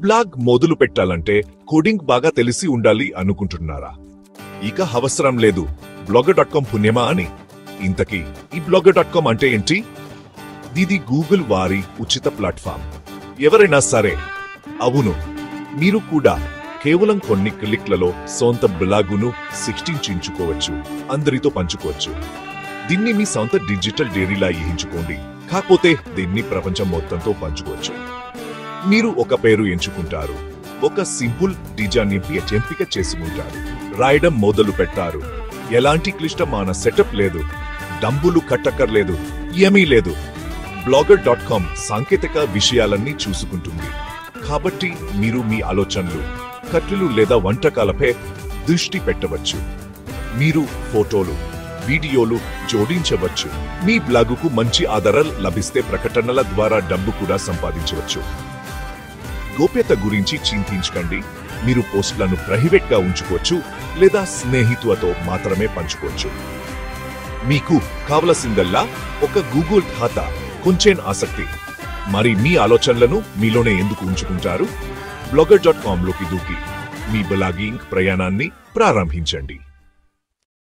Blog మొదలు పెట్టాలంటే coding బాగా తెలిసి ఉండాలి అనుకుంటున్నారా? ఇక అవసరం లేదు. blogger.com పుణ్యమా అని. ఇంతకీ ఈ blogger.com అంటే ఏంటి? ఇది గూగుల్ వారి ఉచిత ప్లాట్ఫామ్. ఎవరైనా సరే, అవును, మీరు కూడా కేవలం కొన్ని క్లిక్లలో సొంత బ్లాగును సృష్టించుకోవచ్చు, అందరితో పంచుకోవచ్చు. దీన్ని మీ సొంత డిజిటల్ డైరీలా ఊహించుకోండి. కాకపోతే దీన్ని ప్రపంచం మొత్తంతో పంచుకోవచ్చు. మీరు ఒక పేరు ఎంచుకుంటారు, ఒక సింపుల్ డిజైన్ ఎంపిక చేసుకుంటారు, రాయడం మొదలు పెట్టారు. ఎలాంటి క్లిష్టమైన సెటప్ లేదు, డబ్బులు కట్టక్కర్లేదు, ఏమీ లేదు. blogger.com సాంకేతిక విషయాలన్నీ చూసుకుంటుంది. కాబట్టి మీరు మీ ఆలోచనలు, కథలు లేదా వంటకాలపై దృష్టి పెట్టవచ్చు. మీరు ఫోటోలు, వీడియోలు జోడించవచ్చు. మీ బ్లాగుకు మంచి ఆదరణ లభిస్తే ప్రకటనల ద్వారా డబ్బు కూడా సంపాదించవచ్చు. గోప్యత గురించి చింతించకండి. మీరు పోస్టులను ప్రైవేట్ గా ఉంచుకోవచ్చు లేదా స్నేహితులతో మాత్రమే పంచుకోవచ్చు. మీకు కావలసిందల్లా ఒక గూగుల్ ఖాతా, కొంచెం ఆసక్తి. మరి మీ ఆలోచనలను మీలోనే ఎందుకు ఉంచుకుంటారు? blogger.com లోకి దూకి మీ బ్లాగింగ్ ప్రయాణాన్ని ప్రారంభించండి.